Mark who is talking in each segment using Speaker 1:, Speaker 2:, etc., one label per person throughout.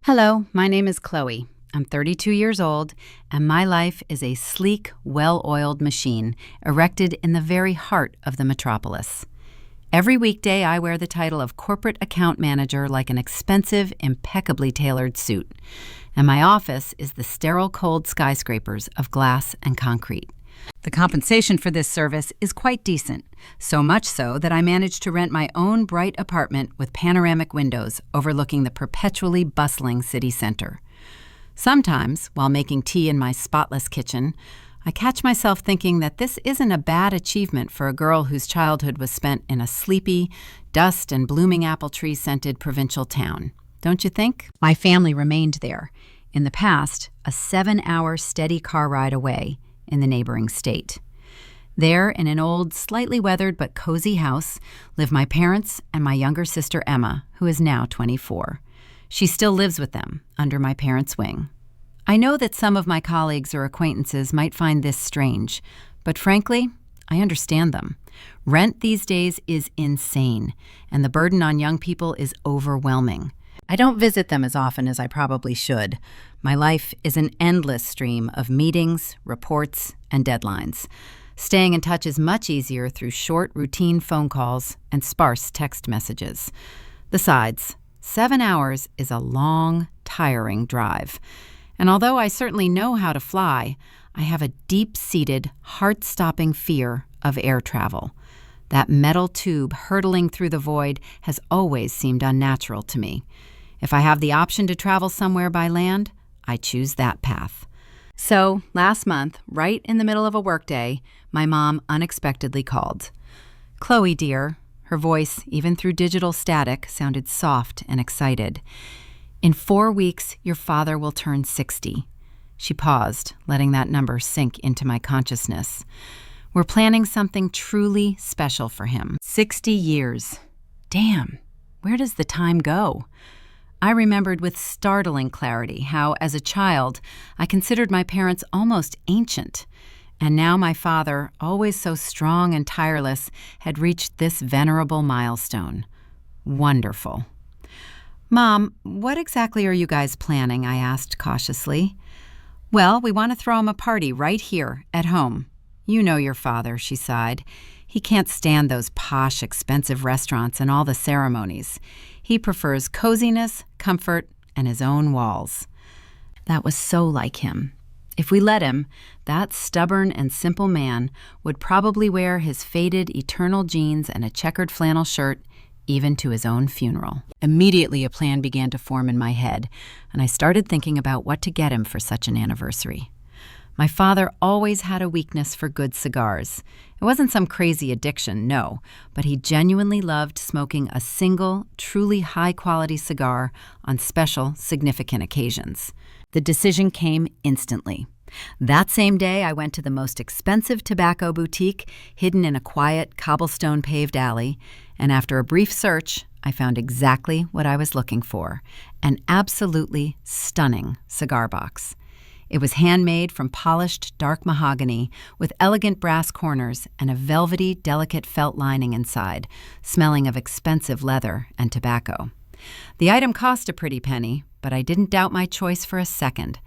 Speaker 1: Hello, my name is Chloe. I'm 32 years old, and my life is a sleek, well-oiled machine erected in the very heart of the metropolis. Every weekday, I wear the title of corporate account manager like an expensive, impeccably tailored suit, and my office is the sterile cold skyscrapers of glass and concrete. The compensation for this service is quite decent, so much so that I managed to rent my own bright apartment with panoramic windows overlooking the perpetually bustling city center. Sometimes, while making tea in my spotless kitchen, I catch myself thinking that this isn't a bad achievement for a girl whose childhood was spent in a sleepy, dust and blooming apple tree-scented provincial town. Don't you think? My family remained there, in the past, a 7-hour steady car ride away, in the neighboring state. There, in an old, slightly weathered but cozy house, live my parents and my younger sister Emma, who is now 24. She still lives with them, under my parents' wing. I know that some of my colleagues or acquaintances might find this strange, but frankly, I understand them. Rent these days is insane, and the burden on young people is overwhelming. I don't visit them as often as I probably should. My life is an endless stream of meetings, reports, and deadlines. Staying in touch is much easier through short, routine phone calls and sparse text messages. Besides, 7 hours is a long, tiring drive. And although I certainly know how to fly, I have a deep-seated, heart-stopping fear of air travel. That metal tube hurtling through the void has always seemed unnatural to me. If I have the option to travel somewhere by land, I choose that path. So, last month, right in the middle of a workday, my mom unexpectedly called. "Chloe, dear," her voice, even through digital static, sounded soft and excited. "In 4 weeks, your father will turn 60. She paused, letting that number sink into my consciousness. "We're planning something truly special for him. 60 years. Damn, where does the time go?" I remembered with startling clarity how, as a child, I considered my parents almost ancient. And now my father, always so strong and tireless, had reached this venerable milestone. Wonderful. "Mom, what exactly are you guys planning?" I asked cautiously. "Well, we want to throw him a party right here, at home. You know your father," she sighed. "He can't stand those posh, expensive restaurants and all the ceremonies. He prefers coziness, comfort, and his own walls." That was so like him. If we let him, that stubborn and simple man would probably wear his faded eternal jeans and a checkered flannel shirt even to his own funeral. Immediately a plan began to form in my head, and I started thinking about what to get him for such an anniversary. My father always had a weakness for good cigars. It wasn't some crazy addiction, no, but he genuinely loved smoking a single, truly high-quality cigar on special, significant occasions. The decision came instantly. That same day, I went to the most expensive tobacco boutique hidden in a quiet, cobblestone-paved alley, and after a brief search, I found exactly what I was looking for, an absolutely stunning cigar box. It was handmade from polished, dark mahogany with elegant brass corners and a velvety, delicate felt lining inside, smelling of expensive leather and tobacco. The item cost a pretty penny, but I didn't doubt my choice for a second.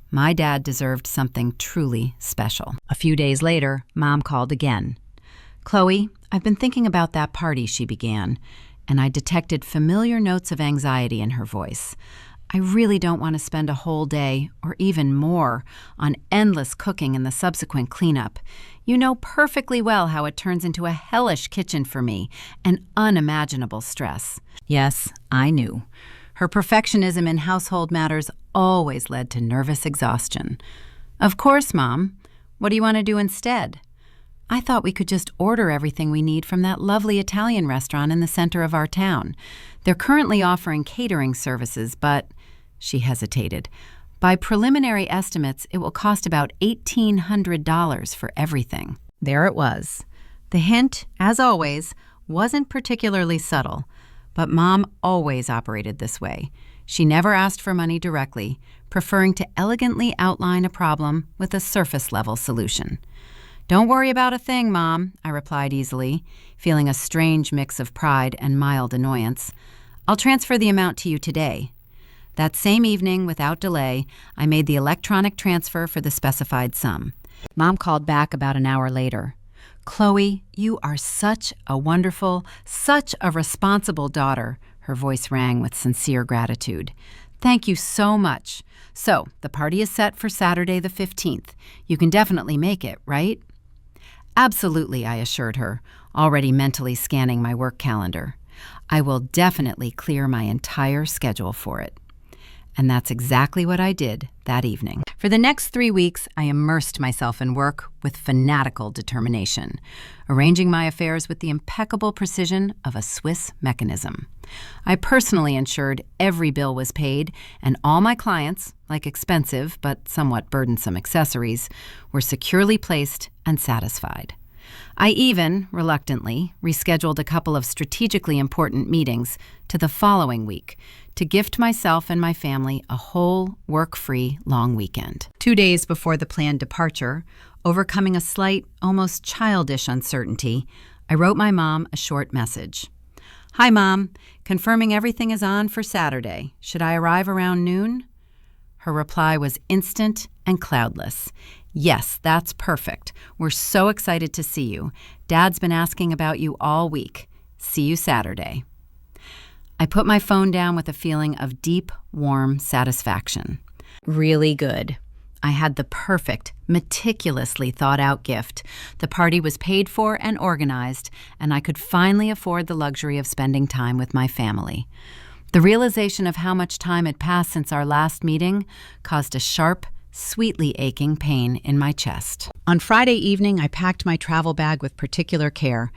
Speaker 1: My dad deserved something truly special. A few days later, Mom called again. "Chloe, I've been thinking about that party," she began, and I detected familiar notes of anxiety in her voice. "I really don't want to spend a whole day, or even more, on endless cooking and the subsequent cleanup. You know perfectly well how it turns into a hellish kitchen for me, an unimaginable stress." Yes, I knew. Her perfectionism in household matters always led to nervous exhaustion. "Of course, Mom. What do you want to do instead?" "I thought we could just order everything we need from that lovely Italian restaurant in the center of our town. They're currently offering catering services, but—" She hesitated. "By preliminary estimates, it will cost about $1,800 for everything." There it was. The hint, as always, wasn't particularly subtle, but Mom always operated this way. She never asked for money directly, preferring to elegantly outline a problem with a surface-level solution. "Don't worry about a thing, Mom," I replied easily, feeling a strange mix of pride and mild annoyance. "I'll transfer the amount to you today." That same evening, without delay, I made the electronic transfer for the specified sum. Mom called back about an hour later. "Chloe, you are such a wonderful, such a responsible daughter." Her voice rang with sincere gratitude. "Thank you so much. So, the party is set for Saturday the 15th. You can definitely make it, right?" "Absolutely," I assured her, already mentally scanning my work calendar. "I will definitely clear my entire schedule for it." And that's exactly what I did that evening. For the next 3 weeks, I immersed myself in work with fanatical determination, arranging my affairs with the impeccable precision of a Swiss mechanism. I personally ensured every bill was paid, and all my clients, like expensive but somewhat burdensome accessories, were securely placed and satisfied. I even, reluctantly, rescheduled a couple of strategically important meetings to the following week to gift myself and my family a whole work-free long weekend. 2 days before the planned departure, overcoming a slight, almost childish uncertainty, I wrote my mom a short message. "Hi, Mom. Confirming everything is on for Saturday. Should I arrive around noon?" Her reply was instant and cloudless. "Yes, that's perfect. We're so excited to see you. Dad's been asking about you all week. See you Saturday." I put my phone down with a feeling of deep, warm satisfaction. Really good. I had the perfect, meticulously thought-out gift. The party was paid for and organized, and I could finally afford the luxury of spending time with my family. The realization of how much time had passed since our last meeting caused a sharp, sweetly aching pain in my chest. On Friday evening, I packed my travel bag with particular care,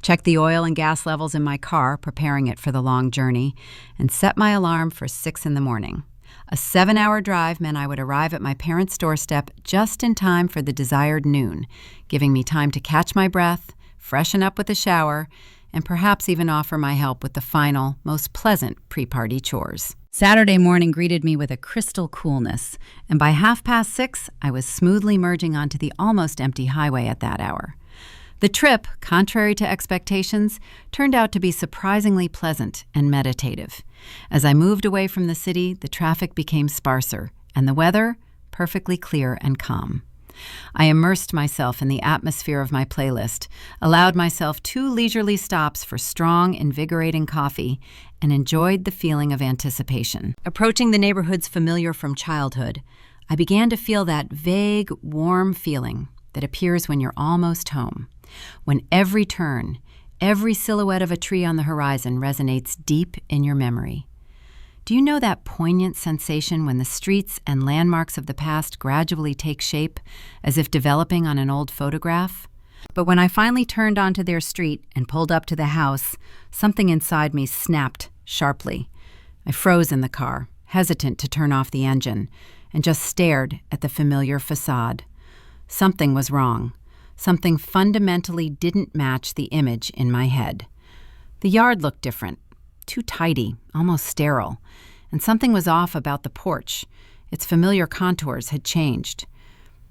Speaker 1: checked the oil and gas levels in my car, preparing it for the long journey, and set my alarm for 6 in the morning. A 7-hour drive meant I would arrive at my parents' doorstep just in time for the desired noon, giving me time to catch my breath, freshen up with a shower, and perhaps even offer my help with the final, most pleasant pre-party chores. Saturday morning greeted me with a crystal coolness, and by 6:30, I was smoothly merging onto the almost empty highway at that hour. The trip, contrary to expectations, turned out to be surprisingly pleasant and meditative. As I moved away from the city, the traffic became sparser, and the weather perfectly clear and calm. I immersed myself in the atmosphere of my playlist, allowed myself 2 leisurely stops for strong, invigorating coffee, and enjoyed the feeling of anticipation. Approaching the neighborhoods familiar from childhood, I began to feel that vague, warm feeling that appears when you're almost home, when every turn, every silhouette of a tree on the horizon resonates deep in your memory. Do you know that poignant sensation when the streets and landmarks of the past gradually take shape, as if developing on an old photograph? But when I finally turned onto their street and pulled up to the house, something inside me snapped sharply. I froze in the car, hesitant to turn off the engine, and just stared at the familiar facade. Something was wrong. Something fundamentally didn't match the image in my head. The yard looked different. Too tidy, almost sterile, and something was off about the porch. Its familiar contours had changed.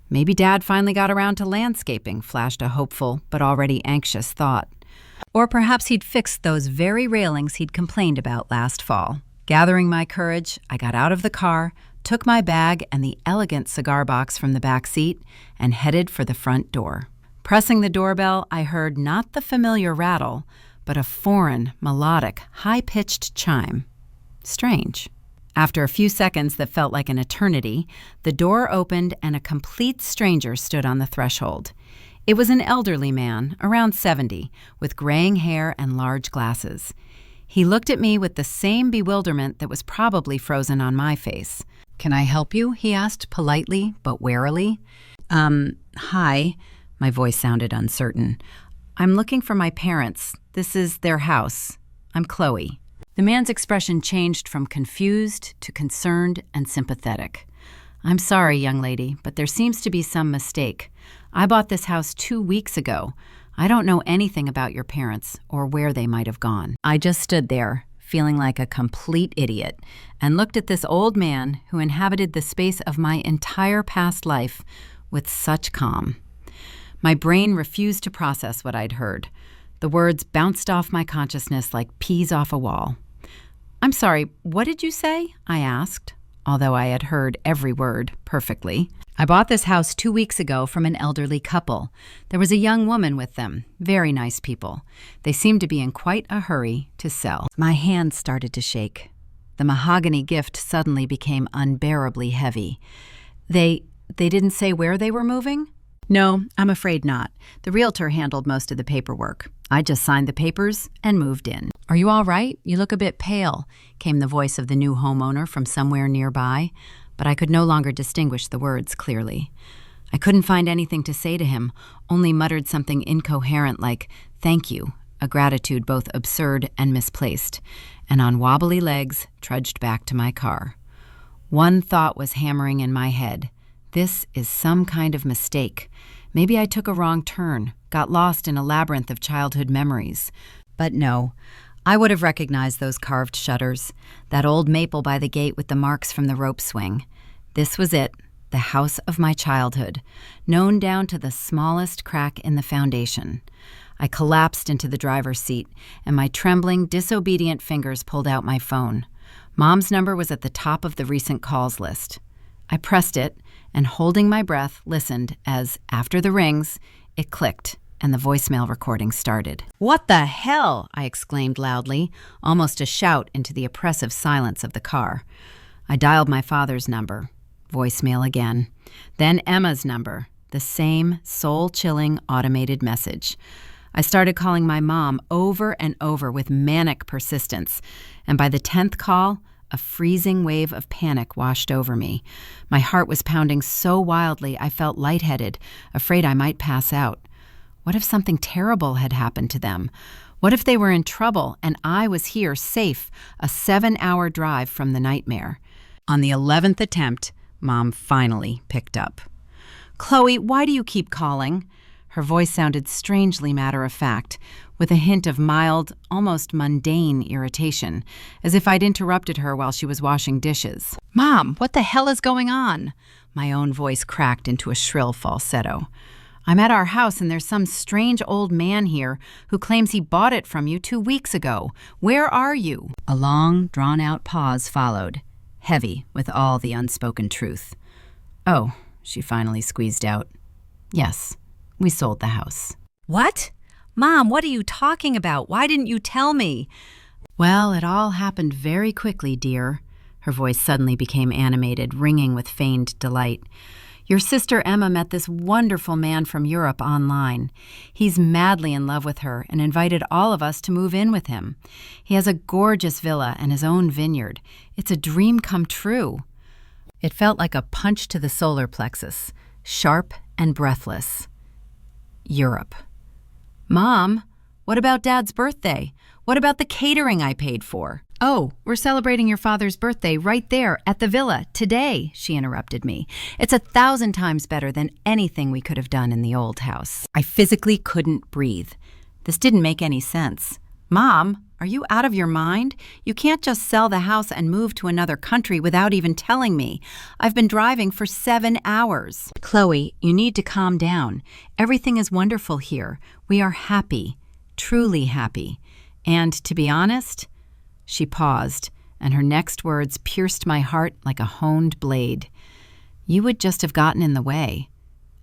Speaker 1: Maybe Dad finally got around to landscaping, flashed a hopeful but already anxious thought. Or perhaps he'd fixed those very railings he'd complained about last fall. Gathering my courage, I got out of the car, took my bag and the elegant cigar box from the back seat, and headed for the front door. Pressing the doorbell, I heard not the familiar rattle, but a foreign, melodic, high-pitched chime. Strange. After a few seconds that felt like an eternity, the door opened and a complete stranger stood on the threshold. It was an elderly man, around 70, with graying hair and large glasses. He looked at me with the same bewilderment that was probably frozen on my face. "Can I help you?" he asked politely but warily. Hi." My voice sounded uncertain. "I'm looking for my parents. This is their house. I'm Chloe." The man's expression changed from confused to concerned and sympathetic. "I'm sorry, young lady, but there seems to be some mistake. I bought this house 2 weeks ago. I don't know anything about your parents or where they might have gone." I just stood there, feeling like a complete idiot, and looked at this old man who inhabited the space of my entire past life with such calm. My brain refused to process what I'd heard. The words bounced off my consciousness like peas off a wall. I'm sorry, what did you say? I asked, although I had heard every word perfectly. I bought this house 2 weeks ago from an elderly couple. There was a young woman with them, very nice people. They seemed to be in quite a hurry to sell. My hands started to shake. The mahogany gift suddenly became unbearably heavy. They didn't say where they were moving? No, I'm afraid not. The realtor handled most of the paperwork. I just signed the papers and moved in. Are you all right? You look a bit pale, came the voice of the new homeowner from somewhere nearby, but I could no longer distinguish the words clearly. I couldn't find anything to say to him, only muttered something incoherent like, "Thank you," a gratitude both absurd and misplaced, and on wobbly legs trudged back to my car. One thought was hammering in my head. This is some kind of mistake. Maybe I took a wrong turn, got lost in a labyrinth of childhood memories. But no, I would have recognized those carved shutters, that old maple by the gate with the marks from the rope swing. This was it, the house of my childhood, known down to the smallest crack in the foundation. I collapsed into the driver's seat, and my trembling, disobedient fingers pulled out my phone. Mom's number was at the top of the recent calls list. I pressed it, and holding my breath, listened as, after the rings, it clicked, and the voicemail recording started. "What the hell?" I exclaimed loudly, almost a shout into the oppressive silence of the car. I dialed my father's number. Voicemail again. Then Emma's number. The same soul-chilling automated message. I started calling my mom over and over with manic persistence, and by the 10th call, a freezing wave of panic washed over me. My heart was pounding so wildly I felt lightheaded, afraid I might pass out. What if something terrible had happened to them? What if they were in trouble and I was here safe, a 7-hour drive from the nightmare? On the 11th attempt, Mom finally picked up. "Chloe, why do you keep calling?" Her voice sounded strangely matter-of-fact, with a hint of mild, almost mundane irritation, as if I'd interrupted her while she was washing dishes. "Mom, what the hell is going on?" My own voice cracked into a shrill falsetto. "I'm at our house and there's some strange old man here who claims he bought it from you 2 weeks ago. Where are you?" A long, drawn-out pause followed, heavy with all the unspoken truth. "Oh," she finally squeezed out. "Yes, we sold the house." "What? Mom, what are you talking about? Why didn't you tell me?" "Well, it all happened very quickly, dear." Her voice suddenly became animated, ringing with feigned delight. "Your sister Emma met this wonderful man from Europe online. He's madly in love with her and invited all of us to move in with him. He has a gorgeous villa and his own vineyard. It's a dream come true." It felt like a punch to the solar plexus, sharp and breathless. Europe. "Mom, what about Dad's birthday? What about the catering I paid for?" "Oh, we're celebrating your father's birthday right there at the villa today," she interrupted me. "It's 1,000 times better than anything we could have done in the old house." I physically couldn't breathe. This didn't make any sense. "Mom, are you out of your mind? You can't just sell the house and move to another country without even telling me. I've been driving for 7 hours. "Chloe, you need to calm down. Everything is wonderful here. We are happy, truly happy. And to be honest," she paused, and her next words pierced my heart like a honed blade. "You would just have gotten in the way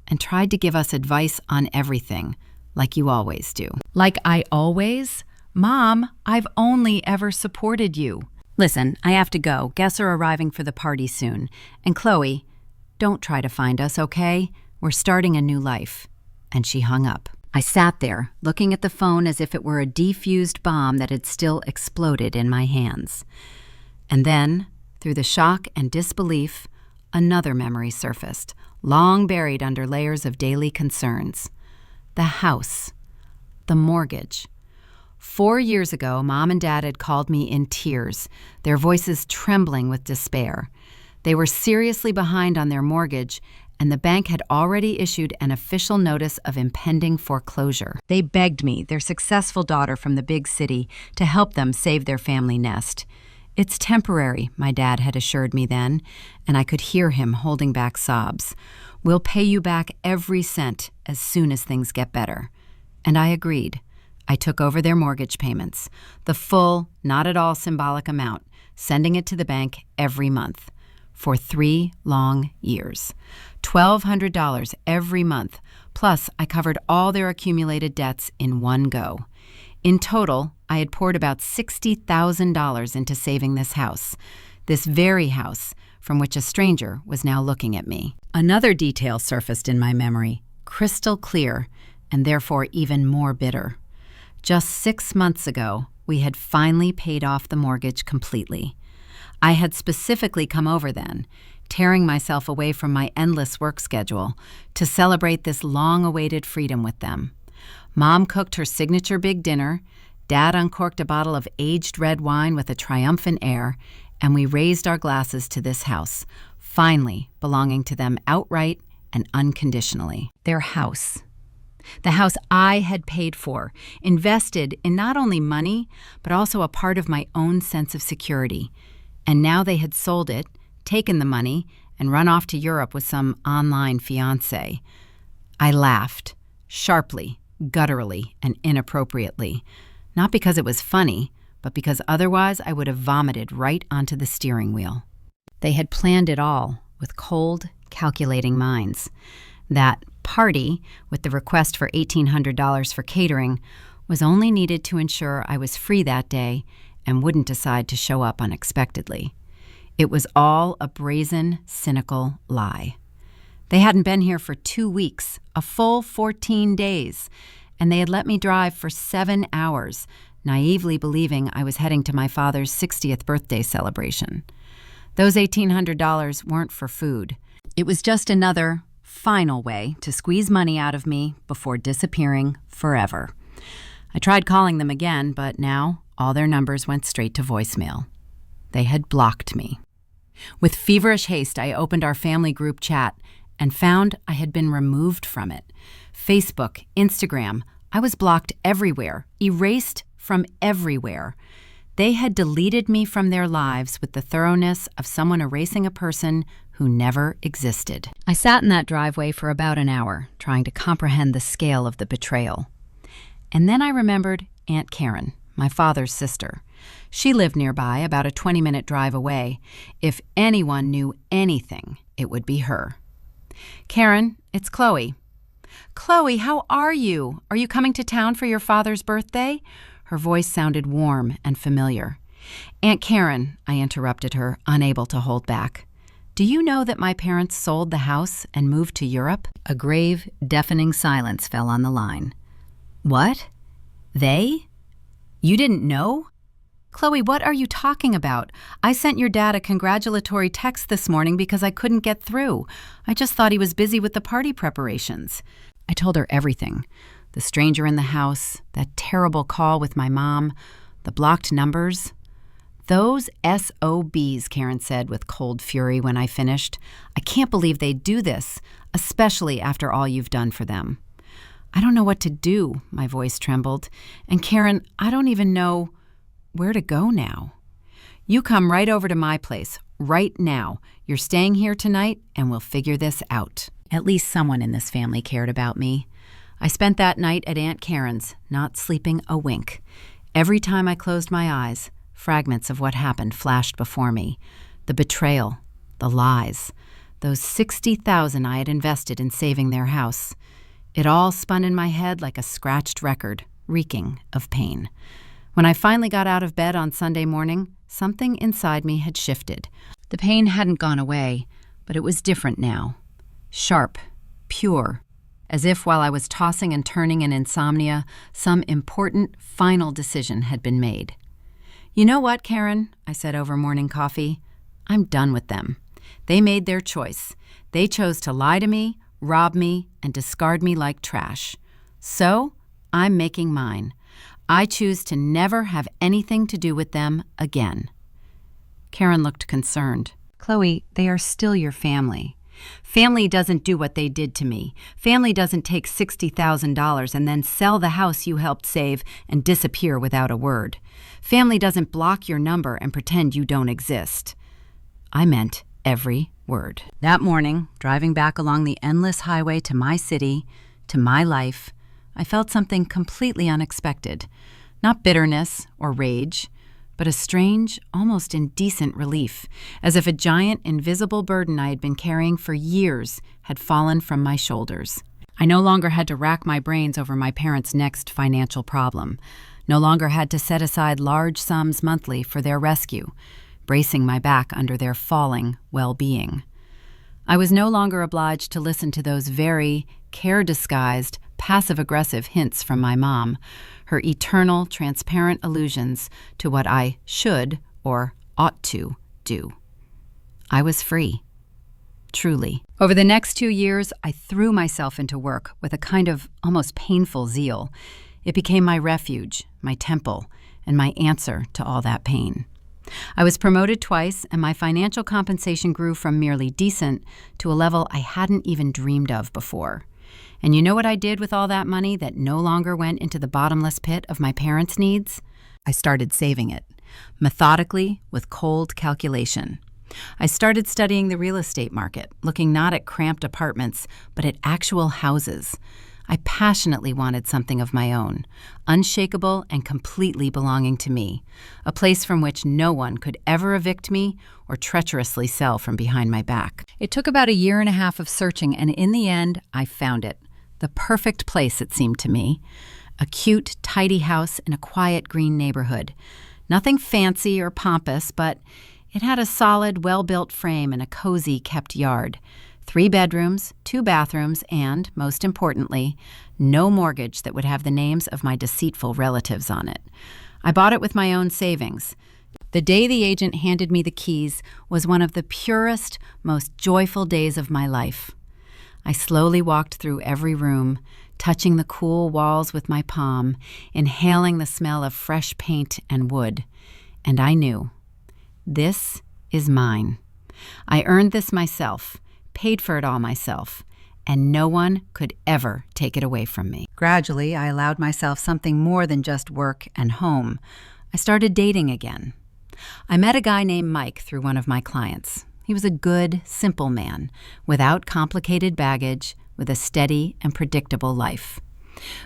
Speaker 1: and tried to give us advice on everything, like you always do." "Like I always? Mom, I've only ever supported you." "Listen, I have to go. Guests are arriving for the party soon. And Chloe, don't try to find us, okay? We're starting a new life." And she hung up. I sat there, looking at the phone as if it were a defused bomb that had still exploded in my hands. And then, through the shock and disbelief, another memory surfaced, long buried under layers of daily concerns. The house. The mortgage. 4 years ago, Mom and Dad had called me in tears, their voices trembling with despair. They were seriously behind on their mortgage, and the bank had already issued an official notice of impending foreclosure. They begged me, their successful daughter from the big city, to help them save their family nest. "It's temporary," my dad had assured me then, and I could hear him holding back sobs. "We'll pay you back every cent as soon as things get better." And I agreed. I took over their mortgage payments, the full, not at all symbolic amount, sending it to the bank every month for 3 long years. $1,200 every month, plus I covered all their accumulated debts in one go. In total, I had poured about $60,000 into saving this house, this very house from which a stranger was now looking at me. Another detail surfaced in my memory, crystal clear, and therefore even more bitter. Just 6 months ago, we had finally paid off the mortgage completely. I had specifically come over then, tearing myself away from my endless work schedule to celebrate this long-awaited freedom with them. Mom cooked her signature big dinner, Dad uncorked a bottle of aged red wine with a triumphant air, and we raised our glasses to this house, finally belonging to them outright and unconditionally. Their house. The house I had paid for, invested in not only money, but also a part of my own sense of security. And now they had sold it, taken the money, and run off to Europe with some online fiancé. I laughed, sharply, gutturally, and inappropriately. Not because it was funny, but because otherwise I would have vomited right onto the steering wheel. They had planned it all with cold, calculating minds. That party, with the request for $1,800 for catering, was only needed to ensure I was free that day and wouldn't decide to show up unexpectedly. It was all a brazen, cynical lie. They hadn't been here for 2 weeks, a full 14 days, and they had let me drive for 7 hours, naively believing I was heading to my father's 60th birthday celebration. Those $1,800 weren't for food. It was just another, final way to squeeze money out of me before disappearing forever. I tried calling them again, but now all their numbers went straight to voicemail. They had blocked me. With feverish haste, I opened our family group chat and found I had been removed from it. Facebook, Instagram, I was blocked everywhere, erased from everywhere. They had deleted me from their lives with the thoroughness of someone erasing a person who never existed. I sat in that driveway for about an hour, trying to comprehend the scale of the betrayal. And then I remembered Aunt Karen, my father's sister. She lived nearby, about a 20-minute drive away. If anyone knew anything, it would be her. "Karen, it's Chloe." "Chloe, how are you? Are you coming to town for your father's birthday?" Her voice sounded warm and familiar. "Aunt Karen," I interrupted her, unable to hold back. "Do you know that my parents sold the house and moved to Europe?" A grave, deafening silence fell on the line. "What? They? You didn't know?" "Chloe, what are you talking about? I sent your dad a congratulatory text this morning because I couldn't get through. I just thought he was busy with the party preparations." I told her everything. The stranger in the house, that terrible call with my mom, the blocked numbers. "Those SOBs," Karen said with cold fury when I finished. "I can't believe they'd do this, especially after all you've done for them." "I don't know what to do," my voice trembled. "And Karen, I don't even know where to go now." "You come right over to my place, right now. You're staying here tonight, and we'll figure this out." At least someone in this family cared about me. I spent that night at Aunt Karen's, not sleeping a wink. Every time I closed my eyes, fragments of what happened flashed before me. The betrayal, the lies, those $60,000 I had invested in saving their house. It all spun in my head like a scratched record, reeking of pain. When I finally got out of bed on Sunday morning, something inside me had shifted. The pain hadn't gone away, but it was different now. Sharp, pure, as if while I was tossing and turning in insomnia, some important, final decision had been made. "You know what, Karen?" I said over morning coffee. "I'm done with them. They made their choice. They chose to lie to me, rob me, and discard me like trash. So, I'm making mine. I choose to never have anything to do with them again." Karen looked concerned. "Chloe, they are still your family. Family doesn't do what they did to me. Family doesn't take $60,000 and then sell the house you helped save and disappear without a word. Family doesn't block your number and pretend you don't exist." I meant every word. That morning, driving back along the endless highway to my city, to my life, I felt something completely unexpected. Not bitterness or rage, but a strange, almost indecent relief, as if a giant, invisible burden I had been carrying for years had fallen from my shoulders. I no longer had to rack my brains over my parents' next financial problem, no longer had to set aside large sums monthly for their rescue, bracing my back under their falling well-being. I was no longer obliged to listen to those very care-disguised, passive-aggressive hints from my mom, her eternal, transparent allusions to what I should or ought to do. I was free. Truly. Over the next 2 years, I threw myself into work with a kind of almost painful zeal. It became my refuge, my temple, and my answer to all that pain. I was promoted twice, and my financial compensation grew from merely decent to a level I hadn't even dreamed of before. And you know what I did with all that money that no longer went into the bottomless pit of my parents' needs? I started saving it, methodically, with cold calculation. I started studying the real estate market, looking not at cramped apartments, but at actual houses. I passionately wanted something of my own, unshakable and completely belonging to me, a place from which no one could ever evict me or treacherously sell from behind my back. It took about 1.5 years of searching, and in the end, I found it. The perfect place, it seemed to me. A cute, tidy house in a quiet green neighborhood. Nothing fancy or pompous, but it had a solid, well-built frame and a cozy, kept yard. 3 bedrooms, 2 bathrooms, and, most importantly, no mortgage that would have the names of my deceitful relatives on it. I bought it with my own savings. The day the agent handed me the keys was one of the purest, most joyful days of my life. I slowly walked through every room, touching the cool walls with my palm, inhaling the smell of fresh paint and wood. And I knew, this is mine. I earned this myself, paid for it all myself, and no one could ever take it away from me. Gradually, I allowed myself something more than just work and home. I started dating again. I met a guy named Mike through one of my clients. He was a good, simple man, without complicated baggage, with a steady and predictable life.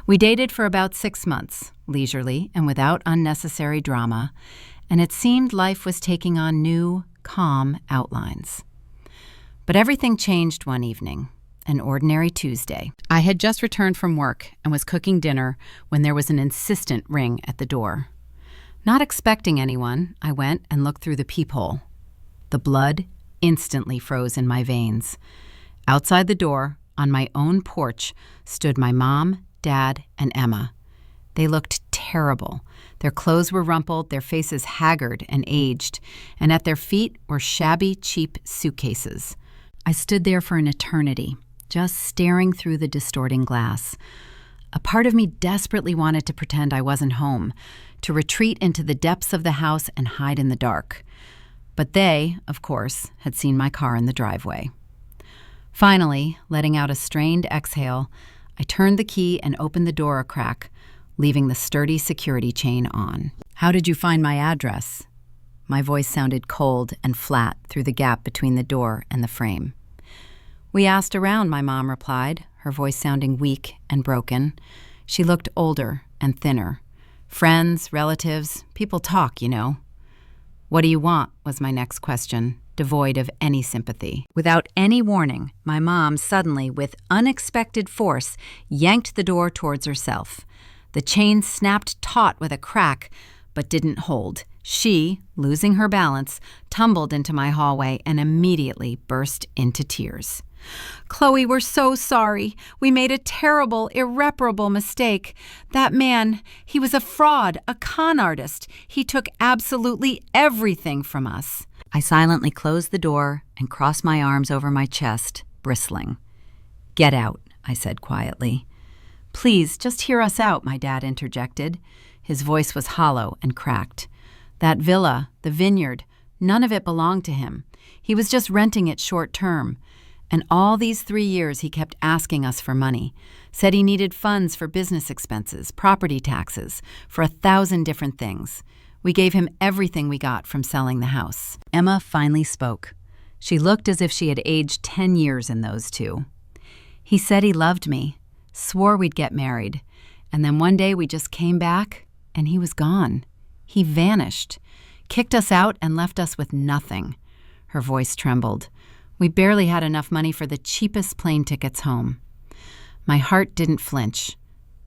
Speaker 1: We dated for about 6 months, leisurely and without unnecessary drama, and it seemed life was taking on new, calm outlines. But everything changed one evening, an ordinary Tuesday. I had just returned from work and was cooking dinner when there was an insistent ring at the door. Not expecting anyone, I went and looked through the peephole. The blood instantly froze in my veins. Outside the door, on my own porch, stood my mom, Dad, and Emma. They looked terrible. Their clothes were rumpled, their faces haggard and aged, and at their feet were shabby, cheap suitcases. I stood there for an eternity, just staring through the distorting glass. A part of me desperately wanted to pretend I wasn't home, to retreat into the depths of the house and hide in the dark. But they, of course, had seen my car in the driveway. Finally, letting out a strained exhale, I turned the key and opened the door a crack, leaving the sturdy security chain on. "How did you find my address?" My voice sounded cold and flat through the gap between the door and the frame. "We asked around," my mom replied, her voice sounding weak and broken. She looked older and thinner. "Friends, relatives, people talk, you know." "What do you want?" was my next question, devoid of any sympathy. Without any warning, my mom suddenly, with unexpected force, yanked the door towards herself. The chain snapped taut with a crack, but didn't hold. She, losing her balance, tumbled into my hallway and immediately burst into tears. "Chloe, we're so sorry. We made a terrible, irreparable mistake. That man, he was a fraud, a con artist. He took absolutely everything from us." I silently closed the door and crossed my arms over my chest, bristling. "Get out," I said quietly. "Please, just hear us out," my dad interjected. His voice was hollow and cracked. "That villa, the vineyard, none of it belonged to him. He was just renting it short term. And all these 3 years he kept asking us for money, said he needed funds for business expenses, property taxes, for 1,000 different things. We gave him everything we got from selling the house." Emma finally spoke. She looked as if she had aged 10 years in those 2. "He said he loved me, swore we'd get married, and then one day we just came back and he was gone. He vanished. kicked us out and left us with nothing." Her voice trembled. "We barely had enough money for the cheapest plane tickets home." My heart didn't flinch.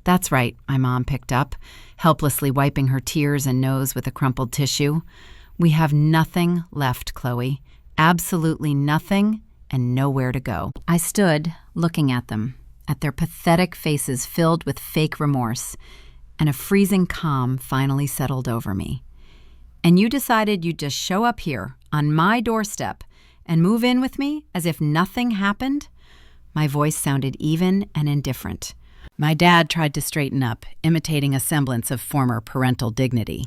Speaker 1: "That's right," my mom picked up, helplessly wiping her tears and nose with a crumpled tissue. "We have nothing left, Chloe. Absolutely nothing, and nowhere to go." I stood, looking at them, at their pathetic faces filled with fake remorse, and a freezing calm finally settled over me. "And you decided you'd just show up here, on my doorstep, and move in with me as if nothing happened?" My voice sounded even and indifferent. My dad tried to straighten up, imitating a semblance of former parental dignity.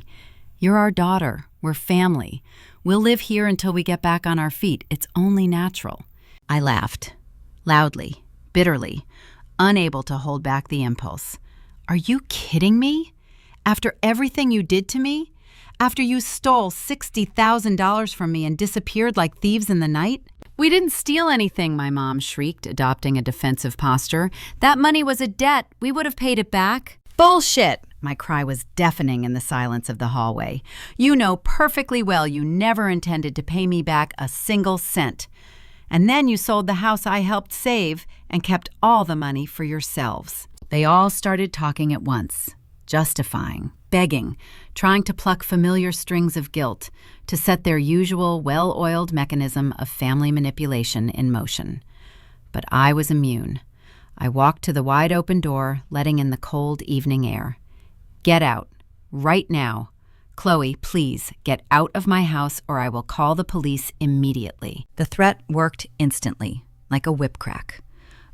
Speaker 1: "You're our daughter. We're family. We'll live here until we get back on our feet. It's only natural." I laughed, loudly, bitterly, unable to hold back the impulse. "Are you kidding me? After everything you did to me? After you stole $60,000 from me and disappeared like thieves in the night?" "We didn't steal anything," my mom shrieked, adopting a defensive posture. "That money was a debt. We would have paid it back." "Bullshit!" My cry was deafening in the silence of the hallway. "You know perfectly well you never intended to pay me back a single cent. And then you sold the house I helped save and kept all the money for yourselves." They all started talking at once, justifying, begging, trying to pluck familiar strings of guilt to set their usual well-oiled mechanism of family manipulation in motion. But I was immune. I walked to the wide-open door, letting in the cold evening air. "Get out. Right now. Chloe, please, get out of my house or I will call the police immediately." The threat worked instantly, like a whip crack.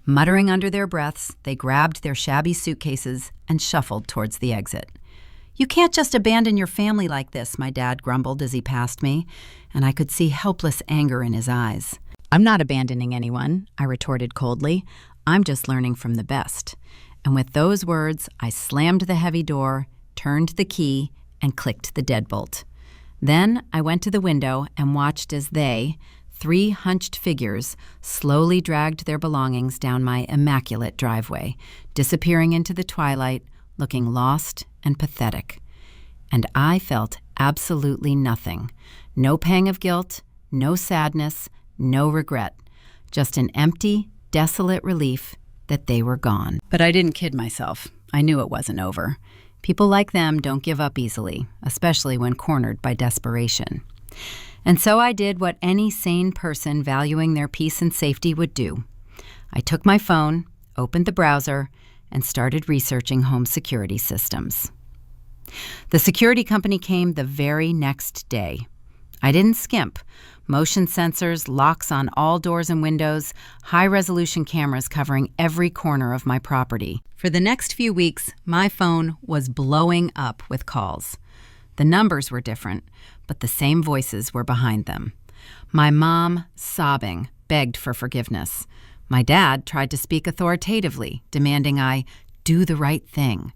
Speaker 1: Muttering under their breaths, they grabbed their shabby suitcases and shuffled towards the exit. "You can't just abandon your family like this," my dad grumbled as he passed me, and I could see helpless anger in his eyes. "I'm not abandoning anyone," I retorted coldly. "I'm just learning from the best." And with those words, I slammed the heavy door, turned the key, and clicked the deadbolt. Then I went to the window and watched as they, three hunched figures, slowly dragged their belongings down my immaculate driveway, disappearing into the twilight, looking lost and pathetic. And I felt absolutely nothing. No pang of guilt, no sadness, no regret. Just an empty, desolate relief that they were gone. But I didn't kid myself. I knew it wasn't over. People like them don't give up easily, especially when cornered by desperation. And so I did what any sane person valuing their peace and safety would do. I took my phone, opened the browser, and started researching home security systems. The security company came the very next day. I didn't skimp. Motion sensors, locks on all doors and windows, high-resolution cameras covering every corner of my property. For the next few weeks, my phone was blowing up with calls. The numbers were different, but the same voices were behind them. My mom, sobbing, begged for forgiveness. My dad tried to speak authoritatively, demanding I do the right thing.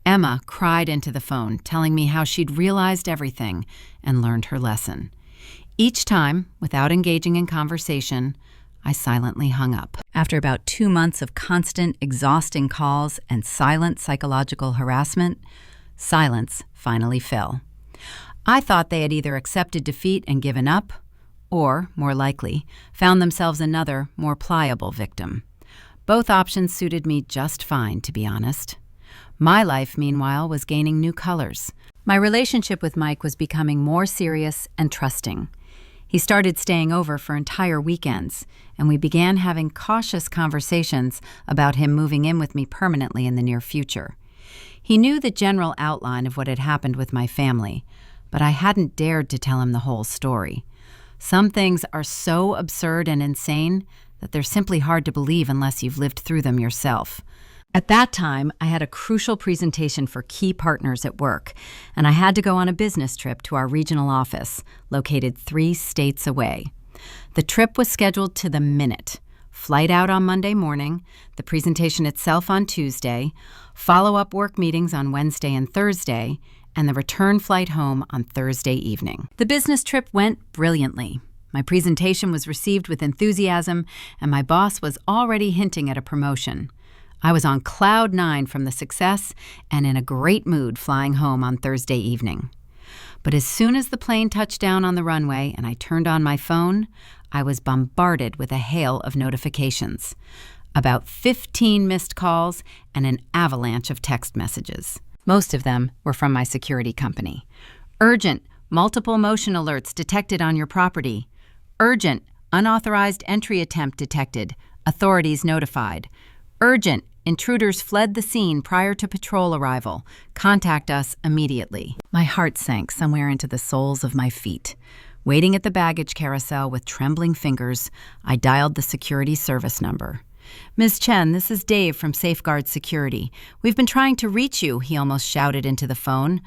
Speaker 1: Emma cried into the phone, telling me how she'd realized everything and learned her lesson. Each time, without engaging in conversation, I silently hung up. After about 2 months of constant, exhausting calls and silent psychological harassment, silence finally fell. I thought they had either accepted defeat and given up, or, more likely, found themselves another, more pliable victim. Both options suited me just fine, to be honest. My life, meanwhile, was gaining new colors. My relationship with Mike was becoming more serious and trusting. He started staying over for entire weekends, and we began having cautious conversations about him moving in with me permanently in the near future. He knew the general outline of what had happened with my family, but I hadn't dared to tell him the whole story. Some things are so absurd and insane that they're simply hard to believe unless you've lived through them yourself. At that time, I had a crucial presentation for key partners at work, and I had to go on a business trip to our regional office, located 3 states away. The trip was scheduled to the minute. Flight out on Monday morning, the presentation itself on Tuesday, follow-up work meetings on Wednesday and Thursday, and the return flight home on Thursday evening. The business trip went brilliantly. My presentation was received with enthusiasm, and my boss was already hinting at a promotion. I was on cloud 9 from the success and in a great mood flying home on Thursday evening. But as soon as the plane touched down on the runway and I turned on my phone, I was bombarded with a hail of notifications. About 15 missed calls and an avalanche of text messages. Most of them were from my security company. Urgent, multiple motion alerts detected on your property. Urgent, unauthorized entry attempt detected. Authorities notified. Urgent, intruders fled the scene prior to patrol arrival. Contact us immediately. My heart sank somewhere into the soles of my feet. Waiting at the baggage carousel with trembling fingers, I dialed the security service number. "Ms. Chen, this is Dave from Safeguard Security. We've been trying to reach you," he almost shouted into the phone.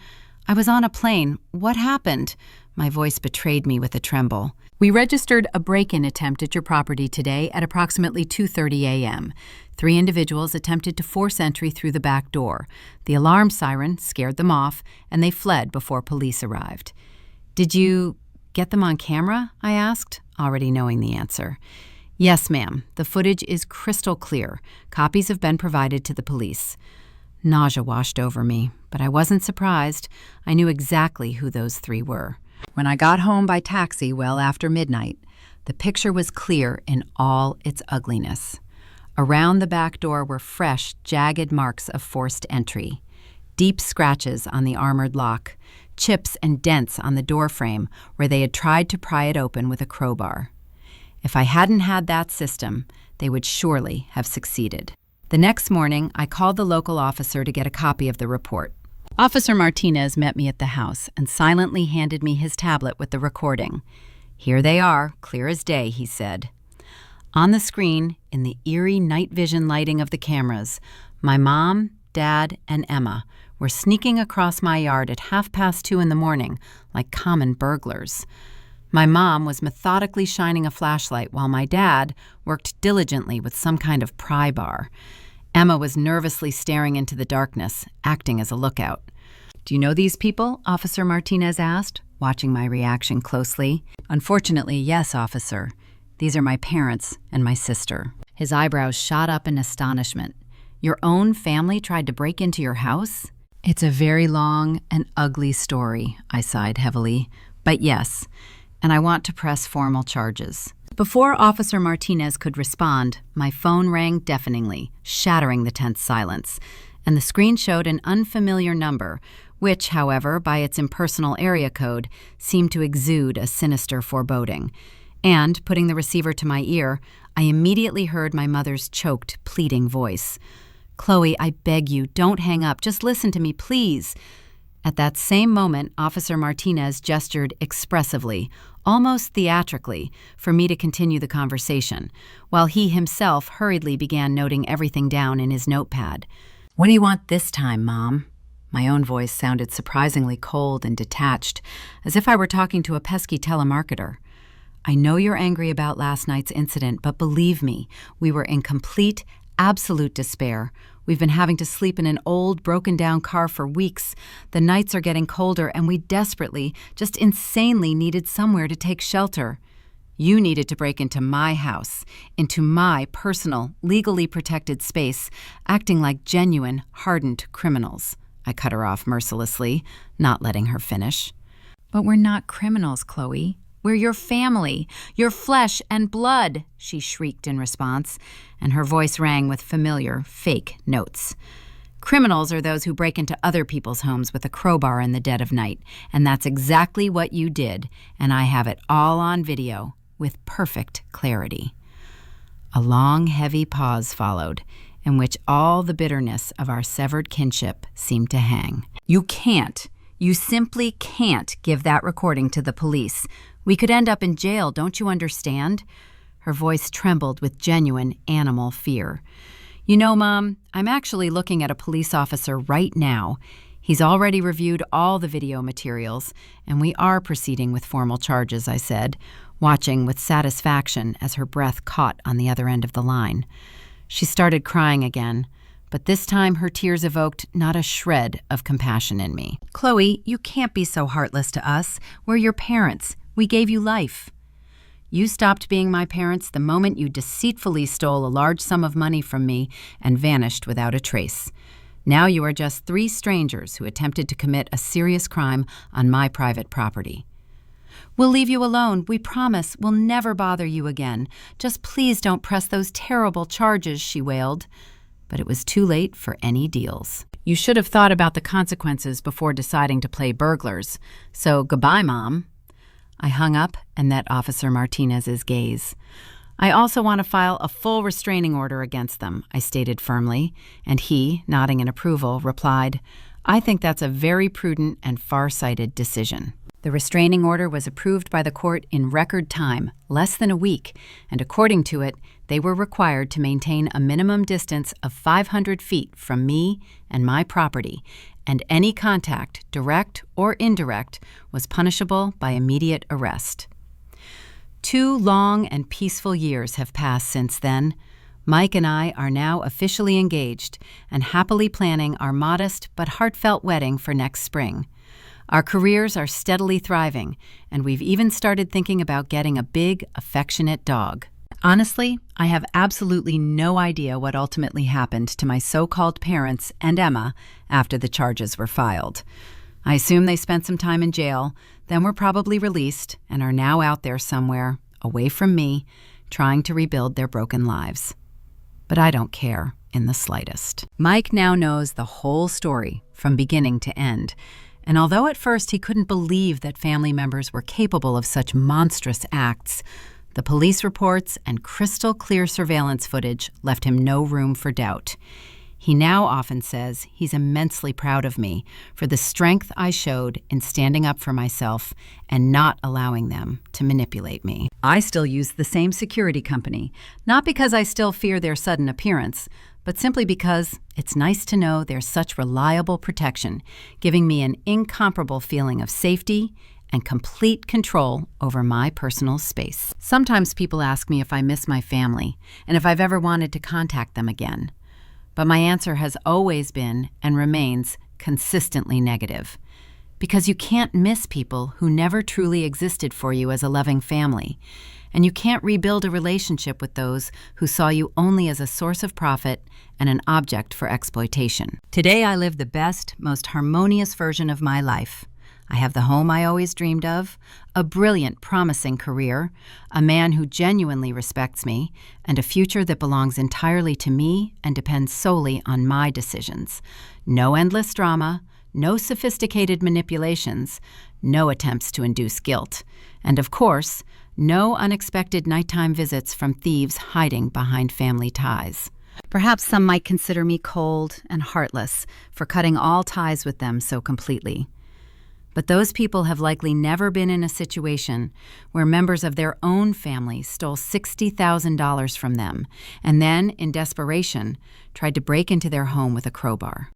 Speaker 1: "I was on a plane. What happened?" My voice betrayed me with a tremble. "We registered a break-in attempt at your property today at approximately 2:30 a.m. 3 individuals attempted to force entry through the back door. The alarm siren scared them off, and they fled before police arrived." "Did you get them on camera?" I asked, already knowing the answer. "Yes, ma'am. The footage is crystal clear. Copies have been provided to the police." Nausea washed over me, but I wasn't surprised. I knew exactly who those 3 were. When I got home by taxi well after midnight, the picture was clear in all its ugliness. Around the back door were fresh, jagged marks of forced entry, deep scratches on the armored lock, chips and dents on the door frame where they had tried to pry it open with a crowbar. If I hadn't had that system, they would surely have succeeded. The next morning, I called the local officer to get a copy of the report. Officer Martinez met me at the house and silently handed me his tablet with the recording. "Here they are, clear as day," he said. On the screen, in the eerie night vision lighting of the cameras, my mom, Dad, and Emma were sneaking across my yard at 2:30 in the morning like common burglars. My mom was methodically shining a flashlight while my dad worked diligently with some kind of pry bar. Emma was nervously staring into the darkness, acting as a lookout. "Do you know these people?" Officer Martinez asked, watching my reaction closely. "Unfortunately, yes, officer. These are my parents and my sister." His eyebrows shot up in astonishment. "Your own family tried to break into your house?" "It's a very long and ugly story," I sighed heavily. "But yes, and I want to press formal charges." Before Officer Martinez could respond, my phone rang deafeningly, shattering the tense silence, and the screen showed an unfamiliar number, which, however, by its impersonal area code, seemed to exude a sinister foreboding. And, putting the receiver to my ear, I immediately heard my mother's choked, pleading voice. "Chloe, I beg you, don't hang up. Just listen to me, please." At that same moment, Officer Martinez gestured expressively, almost theatrically, for me to continue the conversation, while he himself hurriedly began noting everything down in his notepad. "What do you want this time, Mom?" My own voice sounded surprisingly cold and detached, as if I were talking to a pesky telemarketer. "I know you're angry about last night's incident, but believe me, we were in complete, absolute despair. We've been having to sleep in an old, broken-down car for weeks. The nights are getting colder, and we desperately, just insanely needed somewhere to take shelter. You needed to break into my house, into my personal, legally protected space, acting like genuine, hardened criminals." I cut her off mercilessly, not letting her finish. "But we're not criminals, Chloe. We're your family, your flesh and blood," she shrieked in response, and her voice rang with familiar, fake notes. "Criminals are those who break into other people's homes with a crowbar in the dead of night, and that's exactly what you did, and I have it all on video, with perfect clarity." A long, heavy pause followed, in which all the bitterness of our severed kinship seemed to hang. You simply can't give that recording to the police. We could end up in jail, don't you understand?" Her voice trembled with genuine animal fear. "You know, Mom, I'm actually looking at a police officer right now. He's already reviewed all the video materials, and we are proceeding with formal charges," I said, watching with satisfaction as her breath caught on the other end of the line. She started crying again, but this time her tears evoked not a shred of compassion in me. "Chloe, you can't be so heartless to us. We're your parents. We gave you life. You stopped being my parents the moment you deceitfully stole a large sum of money from me and vanished without a trace. Now you are just 3 strangers who attempted to commit a serious crime on my private property. We'll leave you alone. We promise we'll never bother you again. Just please don't press those terrible charges," she wailed. But it was too late for any deals. "You should have thought about the consequences before deciding to play burglars. So goodbye, Mom." I hung up and met Officer Martinez's gaze. "I also want to file a full restraining order against them," I stated firmly, and he, nodding in approval, replied, "I think that's a very prudent and far-sighted decision." The restraining order was approved by the court in record time, less than a week, and according to it, they were required to maintain a minimum distance of 500 feet from me and my property, and any contact, direct or indirect, was punishable by immediate arrest. 2 long and peaceful years have passed since then. Mike and I are now officially engaged and happily planning our modest but heartfelt wedding for next spring. Our careers are steadily thriving, and we've even started thinking about getting a big, affectionate dog. Honestly, I have absolutely no idea what ultimately happened to my so-called parents and Emma after the charges were filed. I assume they spent some time in jail, then were probably released, and are now out there somewhere, away from me, trying to rebuild their broken lives. But I don't care in the slightest. Mike now knows the whole story, from beginning to end. And although at first he couldn't believe that family members were capable of such monstrous acts, the police reports and crystal-clear surveillance footage left him no room for doubt. He now often says he's immensely proud of me for the strength I showed in standing up for myself and not allowing them to manipulate me. I still use the same security company, not because I still fear their sudden appearance, but simply because it's nice to know there's such reliable protection, giving me an incomparable feeling of safety and complete control over my personal space. Sometimes people ask me if I miss my family and if I've ever wanted to contact them again. But my answer has always been and remains consistently negative. Because you can't miss people who never truly existed for you as a loving family. And you can't rebuild a relationship with those who saw you only as a source of profit and an object for exploitation. Today I live the best, most harmonious version of my life. I have the home I always dreamed of, a brilliant, promising career, a man who genuinely respects me, and a future that belongs entirely to me and depends solely on my decisions. No endless drama, no sophisticated manipulations, no attempts to induce guilt, and of course, no unexpected nighttime visits from thieves hiding behind family ties. Perhaps some might consider me cold and heartless for cutting all ties with them so completely. But those people have likely never been in a situation where members of their own family stole $60,000 from them and then, in desperation, tried to break into their home with a crowbar.